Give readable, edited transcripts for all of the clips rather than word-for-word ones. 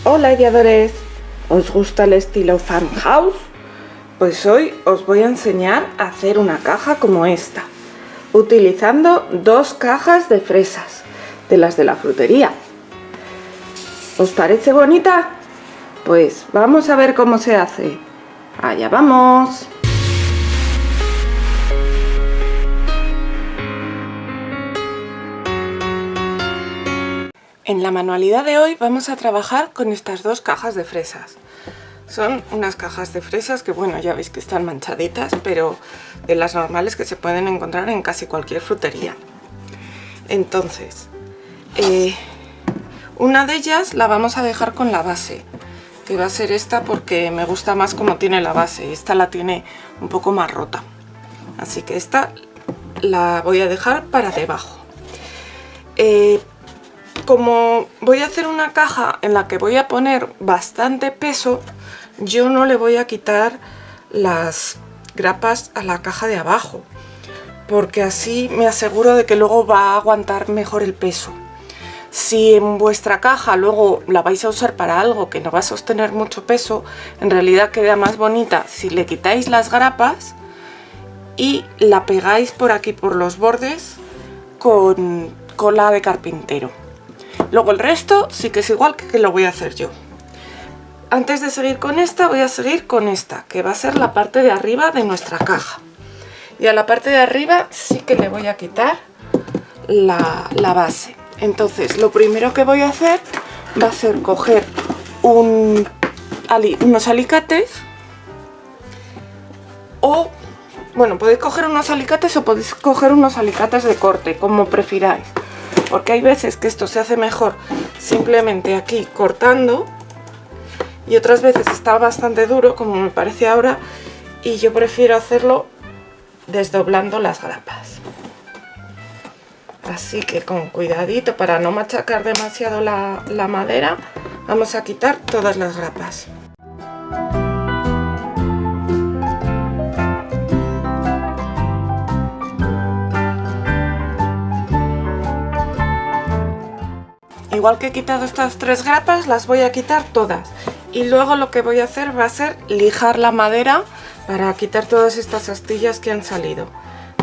Hola guiadores, ¿os gusta el estilo farmhouse? Pues hoy os voy a enseñar a hacer una caja como esta, utilizando 2 cajas de fresas, de las de la frutería. ¿Os parece bonita? Pues vamos a ver cómo se hace. ¡Allá vamos! En la manualidad de hoy vamos a trabajar con estas 2 cajas de fresas. Son unas cajas de fresas que, bueno, ya veis que están manchaditas, pero de las normales que se pueden encontrar en casi cualquier frutería. Entonces, una de ellas la vamos a dejar con la base, que va a ser esta porque me gusta más como tiene la base, y esta la tiene un poco más rota. Así que esta la voy a dejar para debajo. Como voy a hacer una caja en la que voy a poner bastante peso, yo no le voy a quitar las grapas a la caja de abajo, porque así me aseguro de que luego va a aguantar mejor el peso. Si en vuestra caja luego la vais a usar para algo que no va a sostener mucho peso, en realidad queda más bonita si le quitáis las grapas y la pegáis por aquí por los bordes con cola de carpintero. Luego el resto sí que es igual que lo voy a hacer yo. Antes de seguir con esta, voy a seguir con esta, que va a ser la parte de arriba de nuestra caja. Y a la parte de arriba sí que le voy a quitar la base. Entonces, lo primero que voy a hacer va a ser coger unos alicates, o, bueno, podéis coger unos alicates o podéis coger unos alicates de corte, como prefiráis. Porque hay veces que esto se hace mejor simplemente aquí cortando, y otras veces está bastante duro, como me parece ahora, y yo prefiero hacerlo desdoblando las grapas. Así que con cuidadito, para no machacar demasiado la madera, vamos a quitar todas las grapas. Igual que he quitado estas 3 grapas, las voy a quitar todas. Y luego lo que voy a hacer va a ser lijar la madera para quitar todas estas astillas que han salido.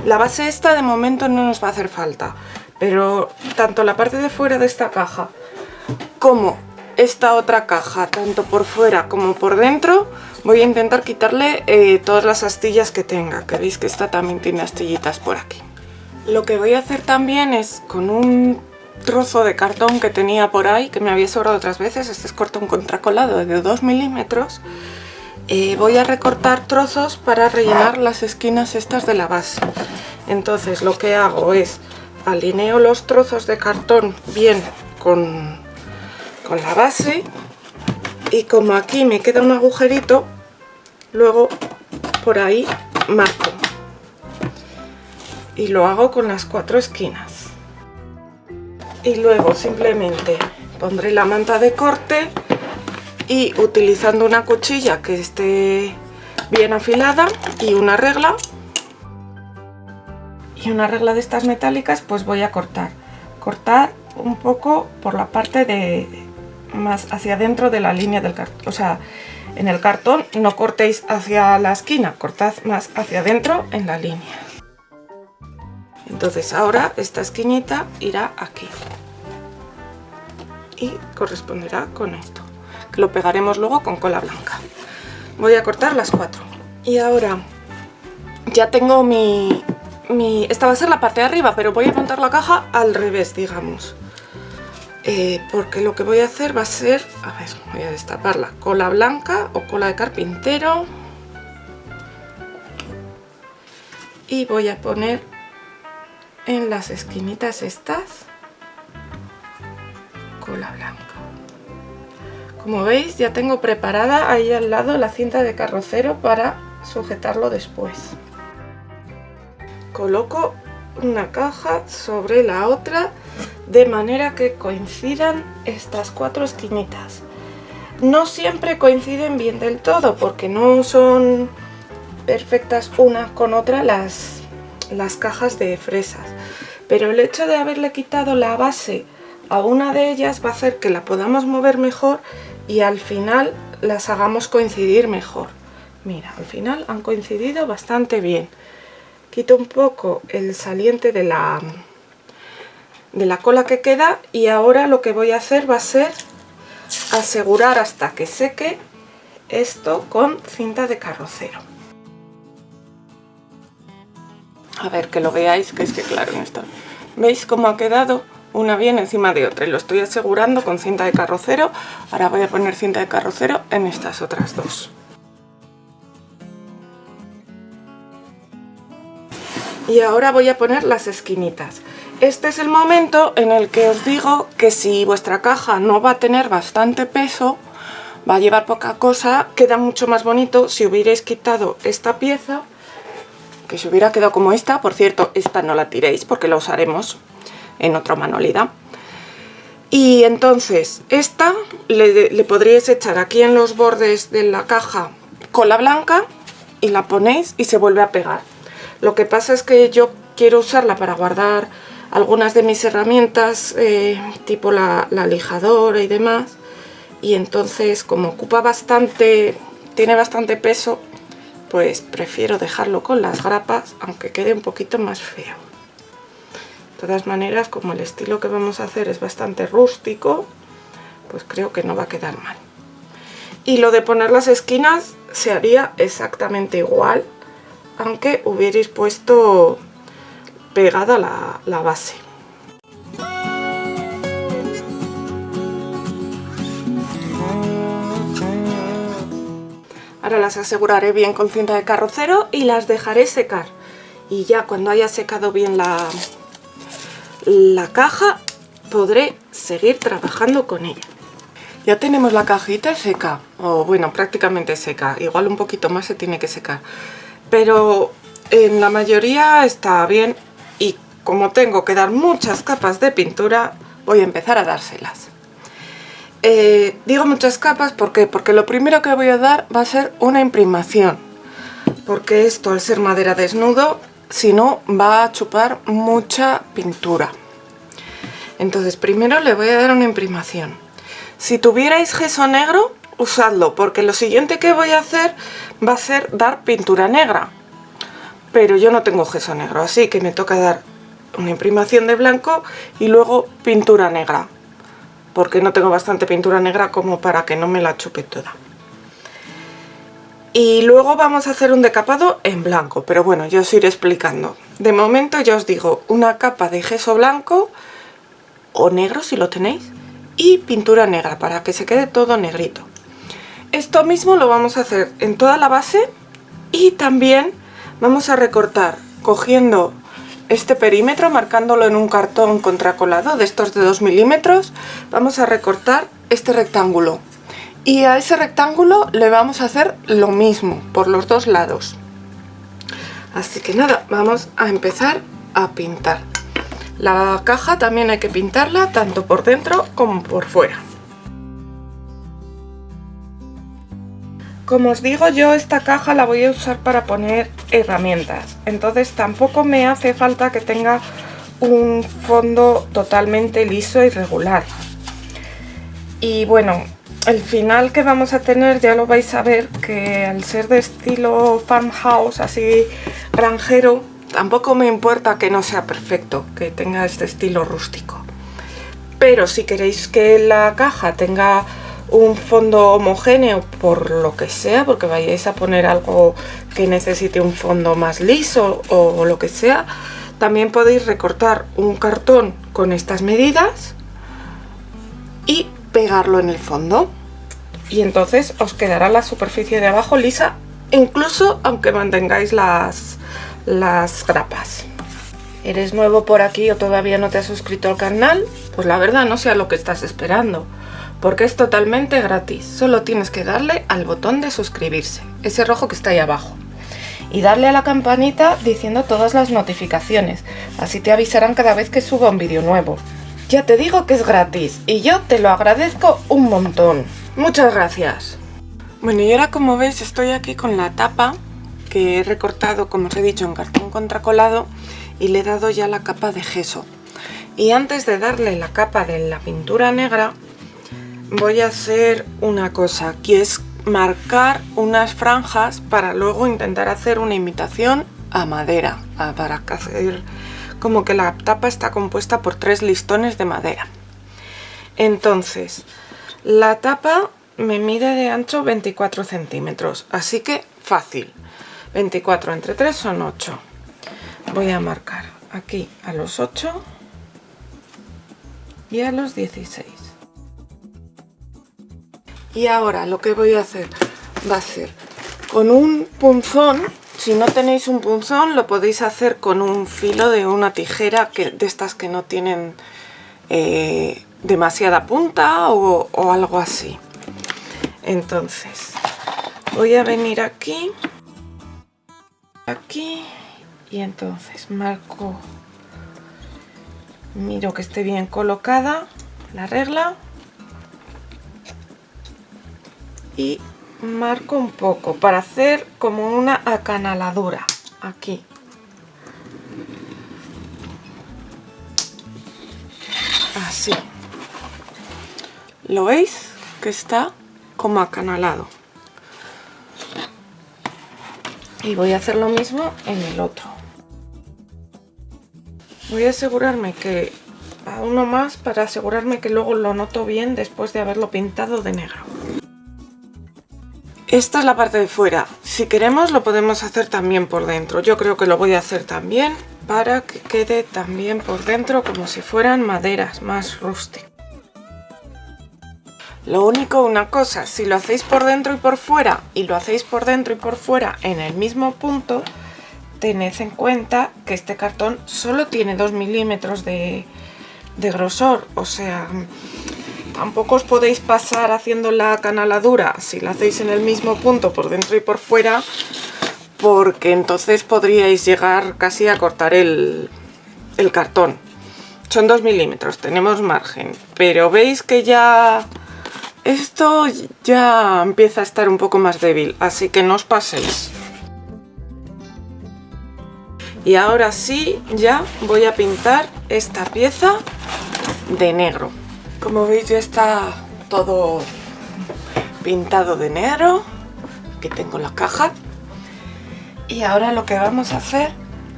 La base esta de momento no nos va a hacer falta, pero tanto la parte de fuera de esta caja como esta otra caja, tanto por fuera como por dentro, voy a intentar quitarle todas las astillas que tenga, que veis que esta también tiene astillitas por aquí. Lo que voy a hacer también es, con un trozo de cartón que tenía por ahí, que me había sobrado otras veces, este es cartón contracolado de 2 milímetros, voy a recortar trozos para rellenar las esquinas estas de la base. Entonces lo que hago es alineo los trozos de cartón bien con la base, y como aquí me queda un agujerito, luego por ahí marco, y lo hago con las 4 esquinas. Y luego simplemente pondré la manta de corte y, utilizando una cuchilla que esté bien afilada y una regla de estas metálicas, pues voy a cortar un poco por la parte de más hacia adentro de la línea del cartón. O sea, en el cartón no cortéis hacia la esquina, cortad más hacia adentro en la línea. Entonces ahora esta esquinita irá aquí y corresponderá con esto, que lo pegaremos luego con cola blanca. Voy a cortar las 4 y ahora ya tengo esta va a ser la parte de arriba, pero voy a montar la caja al revés, digamos, porque lo que voy a hacer va a ser, a ver, voy a destapar la cola blanca o cola de carpintero y voy a poner en las esquinitas estas cola blanca. Como veis, ya tengo preparada ahí al lado la cinta de carrocero para sujetarlo después. Coloco una caja sobre la otra de manera que coincidan estas 4 esquinitas. No siempre coinciden bien del todo, porque no son perfectas una con otra las cajas de fresas, pero el hecho de haberle quitado la base a una de ellas va a hacer que la podamos mover mejor y al final las hagamos coincidir mejor. Mira, al final han coincidido bastante bien. Quito un poco el saliente de la cola que queda y ahora lo que voy a hacer va a ser asegurar hasta que seque esto con cinta de carrocero. A ver, que lo veáis, que es que claro, en esto veis cómo ha quedado una bien encima de otra y lo estoy asegurando con cinta de carrocero. Ahora voy a poner cinta de carrocero en estas otras dos. Y ahora voy a poner las esquinitas. Este es el momento en el que os digo que si vuestra caja no va a tener bastante peso, va a llevar poca cosa, queda mucho más bonito si hubierais quitado esta pieza, que se hubiera quedado como esta. Por cierto, esta no la tiréis porque la usaremos en otra manualidad. Y entonces esta le podríais echar aquí en los bordes de la caja cola blanca y la ponéis y se vuelve a pegar. Lo que pasa es que yo quiero usarla para guardar algunas de mis herramientas, tipo la lijadora y demás, y entonces como ocupa bastante, tiene bastante peso, pues prefiero dejarlo con las grapas, aunque quede un poquito más feo. De todas maneras, como el estilo que vamos a hacer es bastante rústico, pues creo que no va a quedar mal. Y lo de poner las esquinas se haría exactamente igual, aunque hubierais puesto pegada la base. Ahora las aseguraré bien con cinta de carrocero y las dejaré secar. Y ya cuando haya secado bien la caja, podré seguir trabajando con ella. Ya tenemos la cajita seca, o bueno, prácticamente seca. Igual un poquito más se tiene que secar. Pero en la mayoría está bien y como tengo que dar muchas capas de pintura, voy a empezar a dárselas. Digo muchas capas porque lo primero que voy a dar va a ser una imprimación, porque esto, al ser madera desnudo, si no va a chupar mucha pintura. Entonces primero le voy a dar una imprimación. Si tuvierais gesso negro, usadlo, porque lo siguiente que voy a hacer va a ser dar pintura negra, pero yo no tengo gesso negro, así que me toca dar una imprimación de blanco y luego pintura negra, porque no tengo bastante pintura negra como para que no me la chupe toda. Y luego vamos a hacer un decapado en blanco, pero bueno, yo os iré explicando. De momento ya os digo, una capa de gesso blanco o negro si lo tenéis y pintura negra para que se quede todo negrito. Esto mismo lo vamos a hacer en toda la base y también vamos a recortar cogiendo este perímetro, marcándolo en un cartón contracolado de estos de 2 milímetros. Vamos a recortar este rectángulo y a ese rectángulo le vamos a hacer lo mismo por los dos lados. Así que nada, vamos a empezar a pintar. La caja también hay que pintarla tanto por dentro como por fuera. Como os digo, yo esta caja la voy a usar para poner herramientas, entonces tampoco me hace falta que tenga un fondo totalmente liso y regular. Y bueno, el final que vamos a tener ya lo vais a ver, que al ser de estilo farmhouse, así granjero, tampoco me importa que no sea perfecto, que tenga este estilo rústico. Pero si queréis que la caja tenga un fondo homogéneo, por lo que sea, porque vayáis a poner algo que necesite un fondo más liso o lo que sea, también podéis recortar un cartón con estas medidas y pegarlo en el fondo. Y entonces os quedará la superficie de abajo lisa, incluso aunque mantengáis las grapas. ¿Eres nuevo por aquí o todavía no te has suscrito al canal? Pues la verdad no sé a lo que estás esperando, porque es totalmente gratis. Solo tienes que darle al botón de suscribirse, ese rojo que está ahí abajo, y darle a la campanita diciendo todas las notificaciones, así te avisarán cada vez que suba un vídeo nuevo. Ya te digo que es gratis y yo te lo agradezco un montón. Muchas gracias. Bueno, y ahora como veis estoy aquí con la tapa que he recortado, como os he dicho, en cartón contracolado, y le he dado ya la capa de gesso. Y antes de darle la capa de la pintura negra, voy a hacer una cosa, que es marcar unas franjas para luego intentar hacer una imitación a madera, para hacer como que la tapa está compuesta por 3 listones de madera. Entonces, la tapa me mide de ancho 24 centímetros, así que fácil. 24 entre 3 son 8. Voy a marcar aquí a los 8 y a los 16. Y ahora lo que voy a hacer va a ser con un punzón. Si no tenéis un punzón, lo podéis hacer con un filo de una tijera de estas que no tienen demasiada punta o algo así. Entonces voy a venir aquí y entonces marco, miro que esté bien colocada la regla y marco un poco para hacer como una acanaladura aquí. Así. ¿Lo veis? Que está como acanalado. Y voy a hacer lo mismo en el otro. Voy a asegurarme que a uno más para asegurarme que luego lo noto bien después de haberlo pintado de negro. Esta es la parte de fuera. Si queremos lo podemos hacer también por dentro. Yo creo que lo voy a hacer también para que quede también por dentro como si fueran maderas más rústicas. Lo único, una cosa, si lo hacéis por dentro y por fuera y lo hacéis por dentro y por fuera en el mismo punto, tened en cuenta que este cartón solo tiene 2 milímetros de grosor, o sea, tampoco os podéis pasar haciendo la acanaladura si la hacéis en el mismo punto por dentro y por fuera, porque entonces podríais llegar casi a cortar el cartón. Son 2 milímetros, tenemos margen, pero veis que ya esto ya empieza a estar un poco más débil, así que no os paséis. Y ahora sí, ya voy a pintar esta pieza de negro. Como veis ya está todo pintado de negro. Aquí tengo la caja. Y ahora lo que vamos a hacer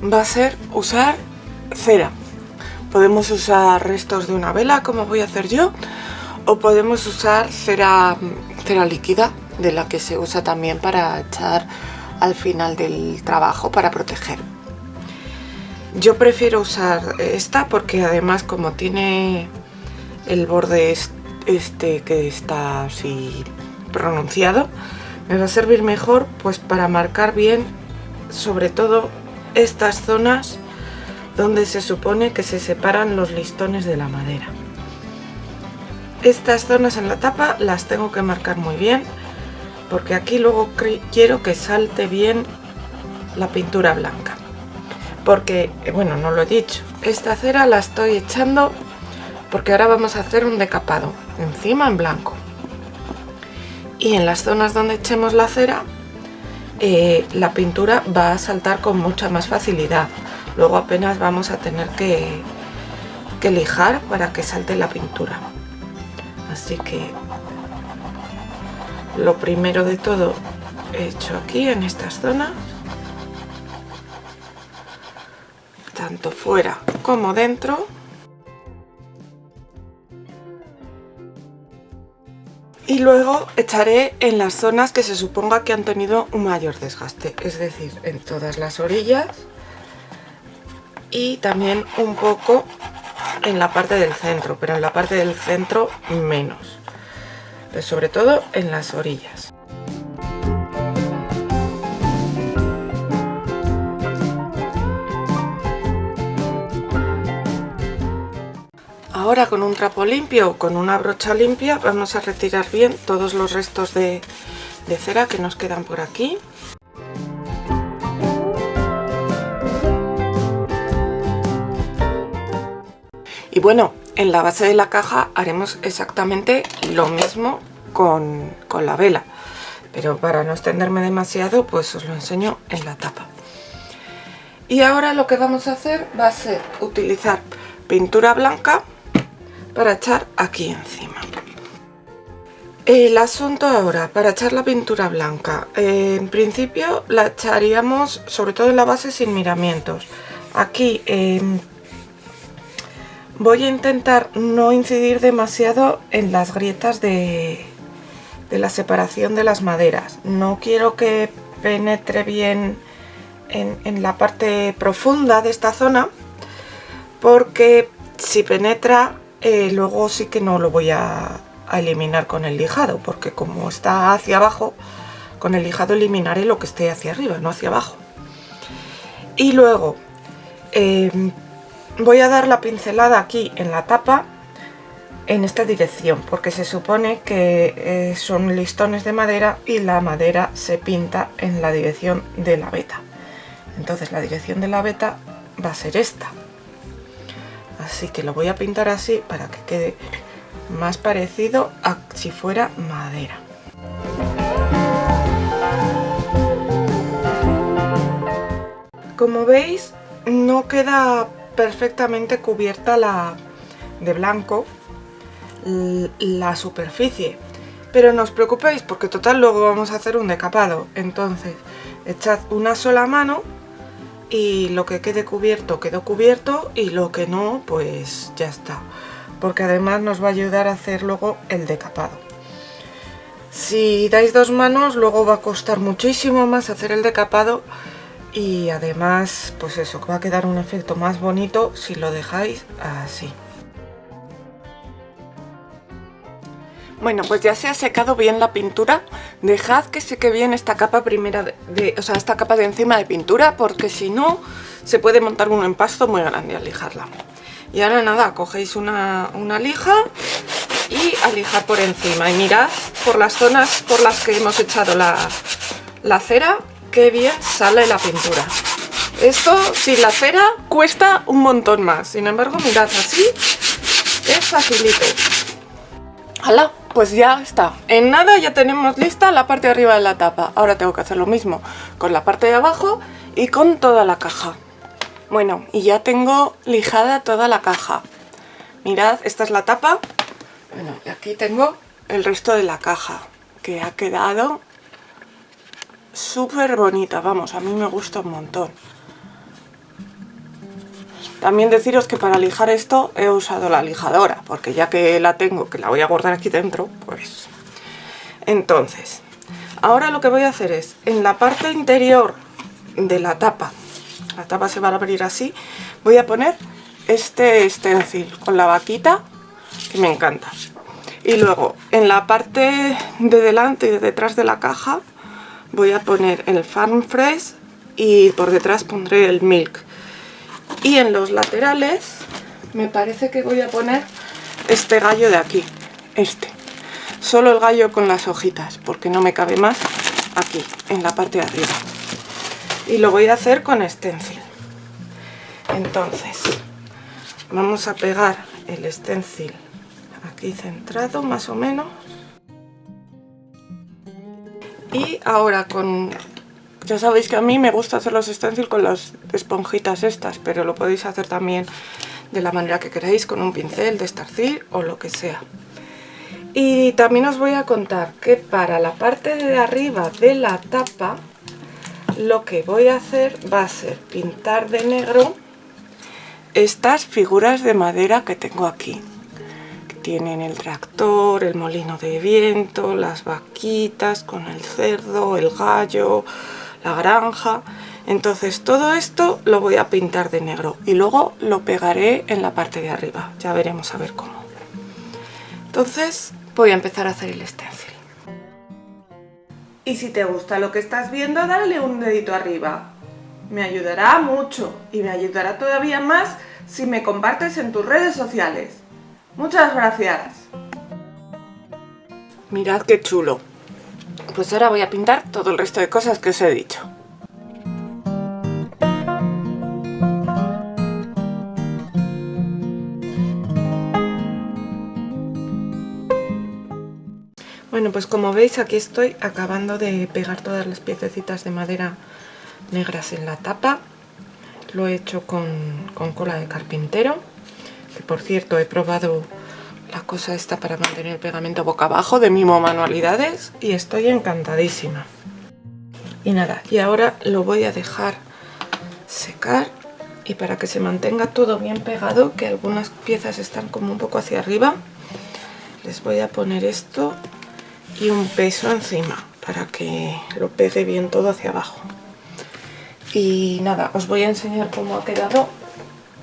va a ser usar cera. Podemos usar restos de una vela, como voy a hacer yo, o podemos usar cera líquida, de la que se usa también para echar al final del trabajo para proteger. Yo prefiero usar esta porque además, como tiene el borde este que está así pronunciado, me va a servir mejor pues para marcar bien, sobre todo estas zonas donde se supone que se separan los listones de la madera. Estas zonas en la tapa las tengo que marcar muy bien, porque aquí luego quiero que salte bien la pintura blanca. Porque, bueno, no lo he dicho, esta cera la estoy echando porque ahora vamos a hacer un decapado encima en blanco. Y en las zonas donde echemos la cera, la pintura va a saltar con mucha más facilidad. Luego apenas vamos a tener que lijar para que salte la pintura. Así que lo primero de todo he hecho aquí en estas zonas, tanto fuera como dentro. Y luego echaré en las zonas que se suponga que han tenido un mayor desgaste, es decir, en todas las orillas y también un poco en la parte del centro, pero en la parte del centro menos, pero sobre todo en las orillas. Ahora con un trapo limpio o con una brocha limpia vamos a retirar bien todos los restos de cera que nos quedan por aquí. Y bueno, en la base de la caja haremos exactamente lo mismo con la vela, pero para no extenderme demasiado pues os lo enseño en la tapa. Y ahora lo que vamos a hacer va a ser utilizar pintura blanca para echar aquí encima. El asunto ahora, para echar la pintura blanca, en principio la echaríamos sobre todo en la base sin miramientos. Aquí voy a intentar no incidir demasiado en las grietas de la separación de las maderas. No quiero que penetre bien en la parte profunda de esta zona, porque si penetra luego sí que no lo voy a eliminar con el lijado, porque como está hacia abajo, con el lijado eliminaré lo que esté hacia arriba, no hacia abajo. Y luego voy a dar la pincelada aquí en la tapa en esta dirección, porque se supone que son listones de madera y la madera se pinta en la dirección de la veta. Entonces la dirección de la veta va a ser esta. Así que lo voy a pintar así para que quede más parecido a si fuera madera. Como veis, no queda perfectamente cubierta de blanco la superficie, pero no os preocupéis porque total luego vamos a hacer un decapado. Entonces echad una sola mano y lo que quede cubierto quedó cubierto, y lo que no, pues ya está, porque además nos va a ayudar a hacer luego el decapado. Si dais dos manos luego va a costar muchísimo más hacer el decapado, y además pues eso, que va a quedar un efecto más bonito si lo dejáis así. Bueno, pues ya se ha secado bien la pintura. Dejad que seque bien esta capa primera esta capa de encima de pintura, porque si no se puede montar un empasto muy grande al lijarla. Y ahora nada, cogéis una lija y a lijar por encima, y mirad por las zonas por las que hemos echado la cera, qué bien sale la pintura. Esto sin la cera cuesta un montón más, sin embargo mirad, así es facilito. ¡Hala! Pues ya está, en nada ya tenemos lista la parte de arriba de la tapa. Ahora tengo que hacer lo mismo con la parte de abajo y con toda la caja. Bueno, y ya tengo lijada toda la caja. Mirad, esta es la tapa. Bueno, y aquí tengo el resto de la caja, que ha quedado súper bonita. Vamos, a mí me gusta un montón. También deciros que para lijar esto he usado la lijadora, porque ya que la tengo, que la voy a guardar aquí dentro, pues... Entonces, ahora lo que voy a hacer es, en la parte interior de la tapa se va a abrir así, voy a poner este stencil con la vaquita, que me encanta. Y luego, en la parte de delante y de detrás de la caja, voy a poner el Farm Fresh y por detrás pondré el Milk. Y en los laterales me parece que voy a poner este gallo de aquí, solo el gallo con las hojitas, porque no me cabe más aquí, en la parte de arriba. Y lo voy a hacer con stencil. Entonces, vamos a pegar el stencil aquí centrado, más o menos. Y ahora ya sabéis que a mí me gusta hacer los stencil con las esponjitas estas, pero lo podéis hacer también de la manera que queráis, con un pincel de estarcir o lo que sea. Y también os voy a contar que para la parte de arriba de la tapa, lo que voy a hacer va a ser pintar de negro estas figuras de madera que tengo aquí. Que tienen el tractor, el molino de viento, las vaquitas con el cerdo, el gallo, la granja. Entonces todo esto lo voy a pintar de negro y luego lo pegaré en la parte de arriba. Ya veremos a ver cómo. Entonces voy a empezar a hacer el stencil. Y si te gusta lo que estás viendo, dale un dedito arriba. Me ayudará mucho y me ayudará todavía más si me compartes en tus redes sociales. Muchas gracias. Mirad qué chulo. Pues ahora voy a pintar todo el resto de cosas que os he dicho. Bueno, pues como veis aquí estoy acabando de pegar todas las piececitas de madera negras en la tapa. Lo he hecho con cola de carpintero, que por cierto he probado la cosa esta para mantener el pegamento boca abajo de Mimo Manualidades y estoy encantadísima. Y nada, y ahora lo voy a dejar secar y para que se mantenga todo bien pegado, que algunas piezas están como un poco hacia arriba, les voy a poner esto y un peso encima para que lo pegue bien todo hacia abajo. Y nada, os voy a enseñar cómo ha quedado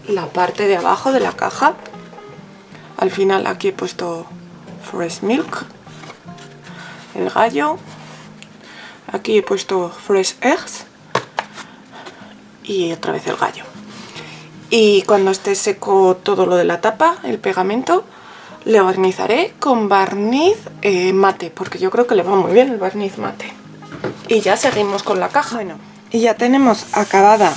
la parte de abajo de la caja. Al final aquí he puesto Fresh Milk, el gallo. Aquí he puesto Fresh Eggs y otra vez el gallo. Y cuando esté seco todo lo de la tapa, el pegamento, le barnizaré con barniz mate, porque yo creo que le va muy bien el barniz mate. Y ya seguimos con la caja. Bueno, y ya tenemos acabada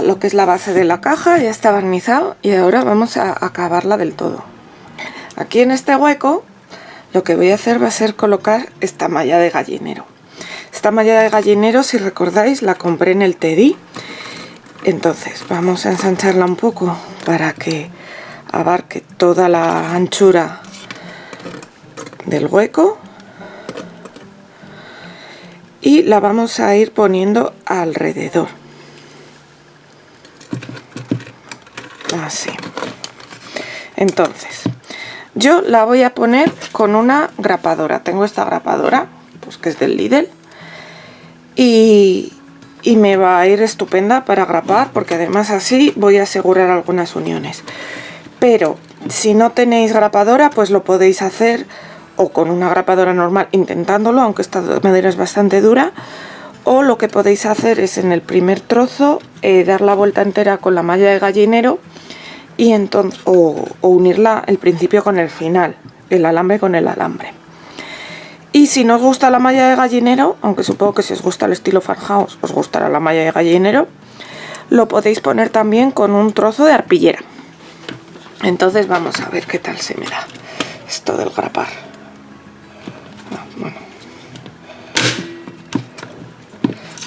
lo que es la base de la caja, ya está barnizado y ahora vamos a acabarla del todo. Aquí en este hueco lo que voy a hacer va a ser colocar esta malla de gallinero. Esta malla de gallinero, si recordáis, la compré en el Teddy. Entonces vamos a ensancharla un poco para que abarque toda la anchura del hueco y la vamos a ir poniendo alrededor, así. Entonces yo la voy a poner con una grapadora. Tengo esta grapadora, pues que es del Lidl, y me va a ir estupenda para grapar, porque además así voy a asegurar algunas uniones. Pero si no tenéis grapadora, pues lo podéis hacer o con una grapadora normal intentándolo, aunque esta madera es bastante dura, o lo que podéis hacer es en el primer trozo dar la vuelta entera con la malla de gallinero y entonces o unirla el principio con el final, el alambre con el alambre. Y si no os gusta la malla de gallinero, aunque supongo que si os gusta el estilo farmhouse os gustará la malla de gallinero, lo podéis poner también con un trozo de arpillera. Entonces vamos a ver qué tal se me da esto del grapar. Bueno.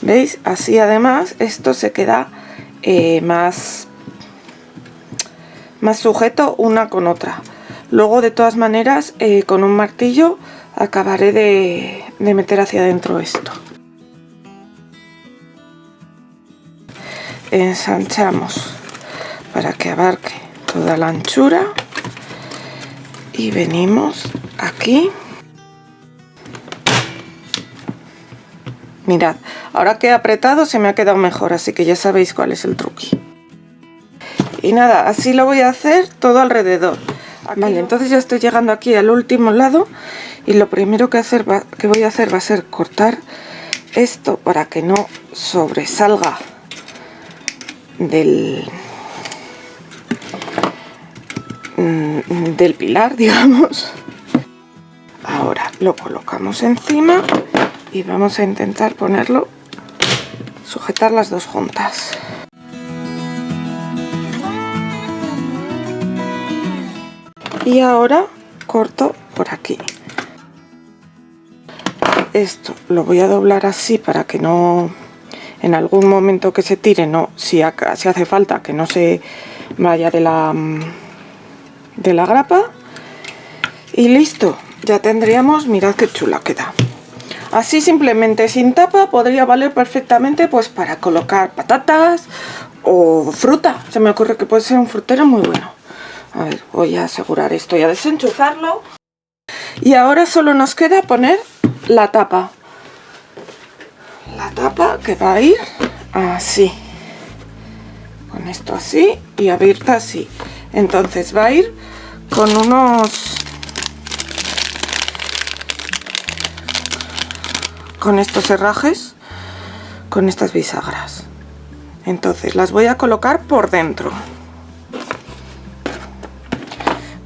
¿Veis? Así además esto se queda más sujeto una con otra. Luego de todas maneras con un martillo acabaré de meter hacia adentro esto. Ensanchamos para que abarque toda la anchura y venimos aquí. Mirad, ahora que he apretado se me ha quedado mejor, así que ya sabéis cuál es el truqui. Y nada, así lo voy a hacer todo alrededor. Vale, entonces ya estoy llegando aquí al último lado y lo primero que voy a hacer va a ser cortar esto para que no sobresalga del pilar, digamos. Ahora lo colocamos encima y vamos a intentar ponerlo, sujetar las dos juntas. Y ahora corto por aquí. Esto lo voy a doblar así para que no, en algún momento que se tire, no, si hace falta que no se vaya de la grapa. Y listo, ya tendríamos, mirad qué chula queda. Así simplemente sin tapa podría valer perfectamente pues para colocar patatas o fruta. Se me ocurre que puede ser un frutero muy bueno. A ver, voy a asegurar esto y a desenchufarlo. Y ahora solo nos queda poner la tapa. La tapa que va a ir así. Con esto así y abierta así. Entonces va a ir con con estos herrajes, con estas bisagras. Entonces las voy a colocar por dentro.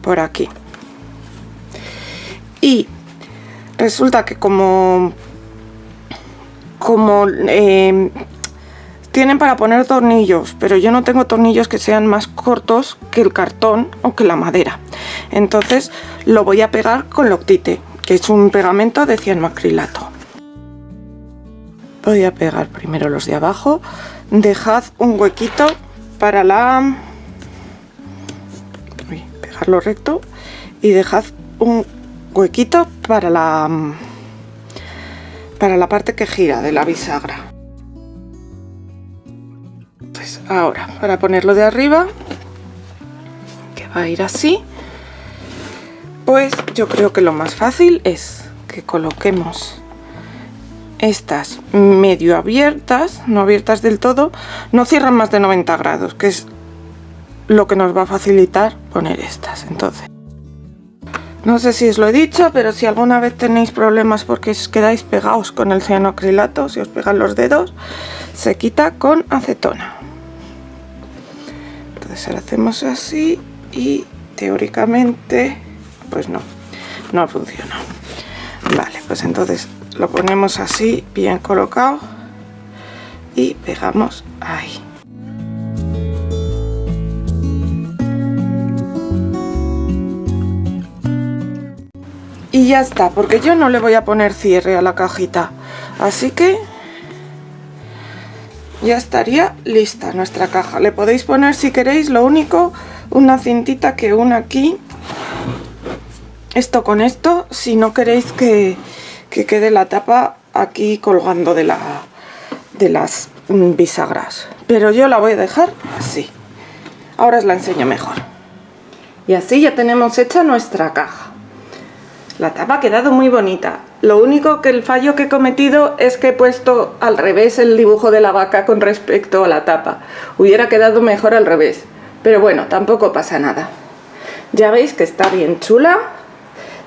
Por aquí. Y resulta que como tienen para poner tornillos, pero yo no tengo tornillos que sean más cortos que el cartón o que la madera. Entonces lo voy a pegar con Loctite, que es un pegamento de cianoacrilato. Voy a pegar primero los de abajo. Dejad un huequito para pegarlo recto y dejad un huequito para la parte que gira de la bisagra. Pues ahora, para ponerlo de arriba, que va a ir así, pues yo creo que lo más fácil es que coloquemos estas medio abiertas, no abiertas del todo, no cierran más de 90 grados, que es lo que nos va a facilitar poner estas. Entonces, no sé si os lo he dicho, pero si alguna vez tenéis problemas porque os quedáis pegados con el cianoacrilato, si os pegan los dedos, se quita con acetona. Entonces ahora hacemos así y teóricamente pues no funciona. Vale, pues entonces lo ponemos así bien colocado y pegamos ahí. Y ya está, porque yo no le voy a poner cierre a la cajita, así que ya estaría lista nuestra caja. Le podéis poner, si queréis, lo único, una cintita que una aquí, esto con esto, si no queréis que quede la tapa aquí colgando de las bisagras, pero yo la voy a dejar así. Ahora os la enseño mejor. Y así ya tenemos hecha nuestra caja. La tapa ha quedado muy bonita. Lo único que el fallo que he cometido es que he puesto al revés el dibujo de la vaca con respecto a la tapa. Hubiera quedado mejor al revés, pero bueno, tampoco pasa nada. Ya veis que está bien chula,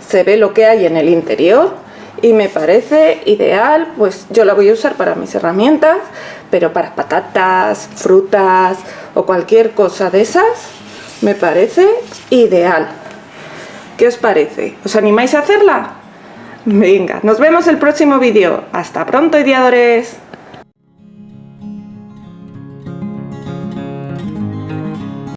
se ve lo que hay en el interior y me parece ideal. Pues yo la voy a usar para mis herramientas, pero para patatas, frutas o cualquier cosa de esas me parece ideal. ¿Qué os parece? ¿Os animáis a hacerla? Venga, nos vemos el próximo vídeo. Hasta pronto, ideadores.